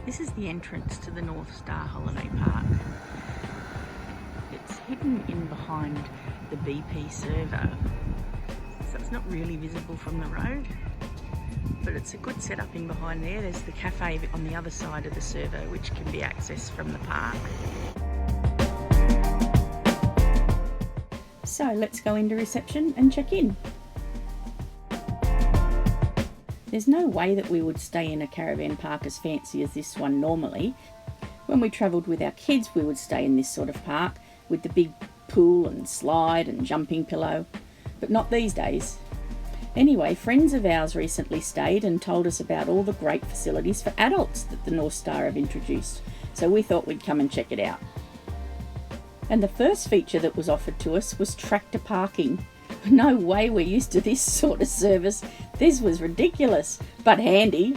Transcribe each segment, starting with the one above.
This is the entrance to the North Star Holiday Park. It's hidden in behind the BP servo, so it's not really visible from the road, but it's a good setup in behind there. There's the cafe on the other side of the servo, which can be accessed from the park. So let's go into reception and check in. There's no way that we would stay in a caravan park as fancy as this one normally. When we travelled with our kids, we would stay in this sort of park with the big pool and slide and jumping pillow, but not these days. Anyway, friends of ours recently stayed and told us about all the great facilities for adults that the North Star have introduced, so we thought we'd come and check it out. And the first feature that was offered to us was tractor parking. No way we're used to this sort of service. This was ridiculous, but handy.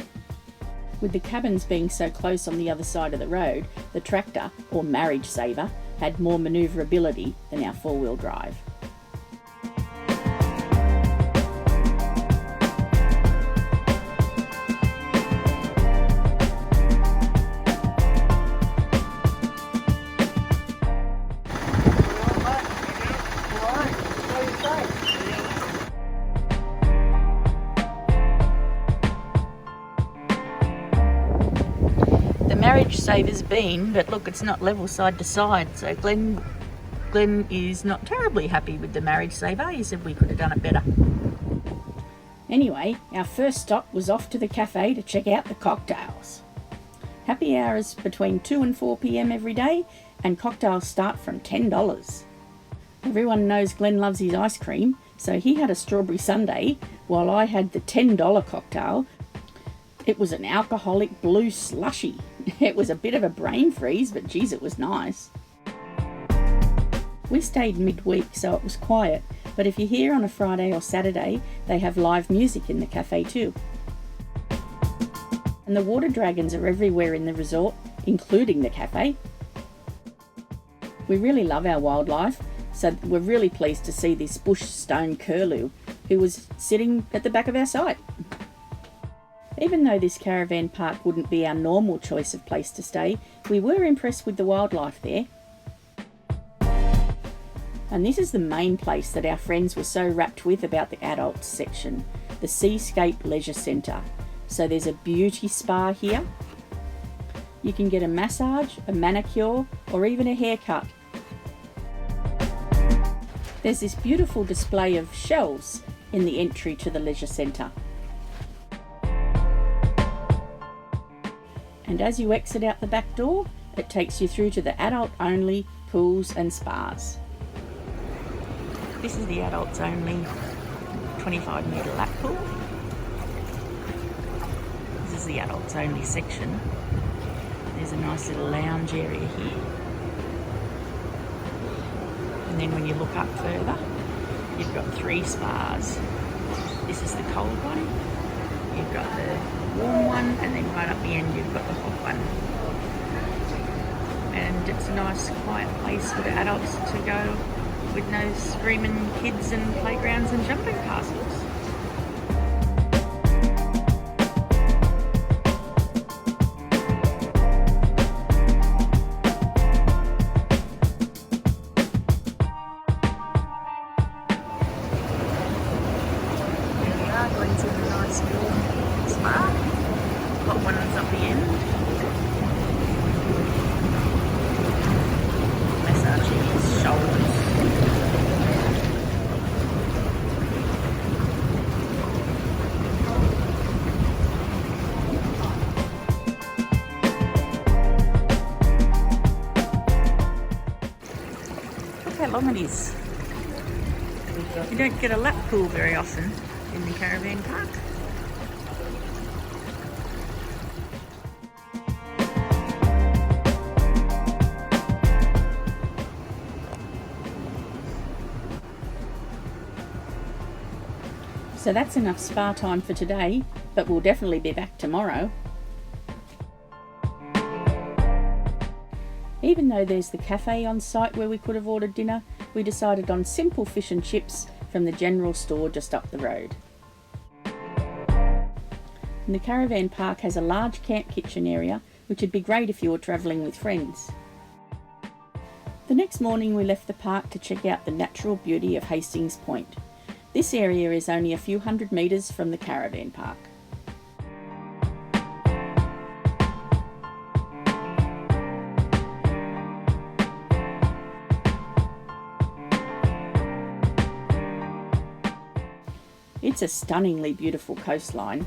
With the cabins being so close on the other side of the road, the tractor, or marriage saver, had more manoeuvrability than our four-wheel drive. Marriage saver's been, but look, it's not level side to side, so Glenn is not terribly happy with the marriage saver. He said we could have done it better. Anyway, our first stop was off to the cafe to check out the cocktails. Happy hours between 2 and 4 p.m. every day, and cocktails start from $10. Everyone knows Glenn loves his ice cream, so he had a strawberry sundae while I had the $10 cocktail. It was an alcoholic blue slushy. It was a bit of a brain freeze, but geez, it was nice. We stayed midweek, so it was quiet, but if you're here on a Friday or Saturday, they have live music in the cafe too. And the water dragons are everywhere in the resort, including the cafe. We really love our wildlife, so we're really pleased to see this bush stone curlew, who was sitting at the back of our site. Even though this caravan park wouldn't be our normal choice of place to stay, we were impressed with the wildlife there. And this is the main place that our friends were so rapt with about the adults section, the Seascape Leisure Centre. So there's a beauty spa here. You can get a massage, a manicure, or even a haircut. There's this beautiful display of shells in the entry to the leisure centre. And as you exit out the back door, it takes you through to the adult-only pools and spas. This is the adults-only 25-metre lap pool. This is the adults-only section. There's a nice little lounge area here. And then when you look up further, you've got 3 spas. This is the cold one. You've got the warm one, and then right up the end you've got the hot one. And it's a nice quiet place for the adults to go with no screaming kids and playgrounds and jumping castles. There we are, going to the nice warm spa. Hot one's up the end. Massaging his shoulders. Look how long it is. You don't get a lap pool very often in the caravan park. So that's enough spa time for today, but we'll definitely be back tomorrow. Even though there's the cafe on site where we could have ordered dinner, we decided on simple fish and chips from the general store just up the road. And the caravan park has a large camp kitchen area which would be great if you were travelling with friends. The next morning we left the park to check out the natural beauty of Hastings Point. This area is only a few hundred metres from the caravan park. It's a stunningly beautiful coastline.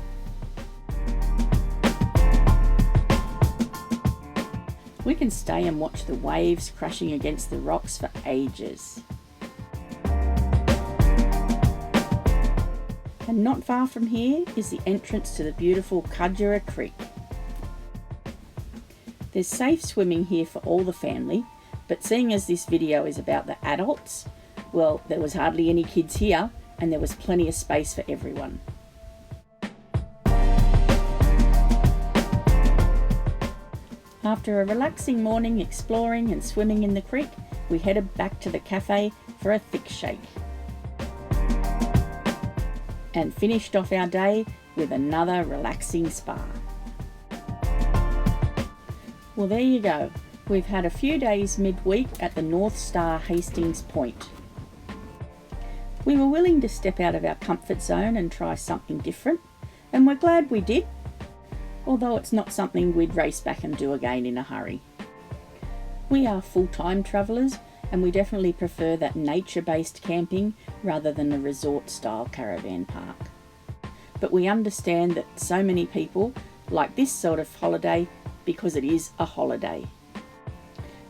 We can stay and watch the waves crashing against the rocks for ages. And not far from here is the entrance to the beautiful Cudgera Creek. There's safe swimming here for all the family, but seeing as this video is about the adults, well, there was hardly any kids here and there was plenty of space for everyone. After a relaxing morning exploring and swimming in the creek, we headed back to the cafe for a thick shake. And finished off our day with another relaxing spa. Well, there you go. We've had a few days midweek at the North Star Hastings Point. We were willing to step out of our comfort zone and try something different, and we're glad we did, although it's not something we'd race back and do again in a hurry. We are full-time travellers, and we definitely prefer that nature-based camping rather than a resort-style caravan park. But we understand that so many people like this sort of holiday because it is a holiday.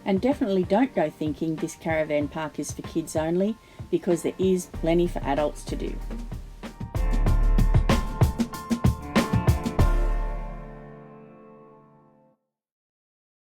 And definitely don't go thinking this caravan park is for kids only, because there is plenty for adults to do.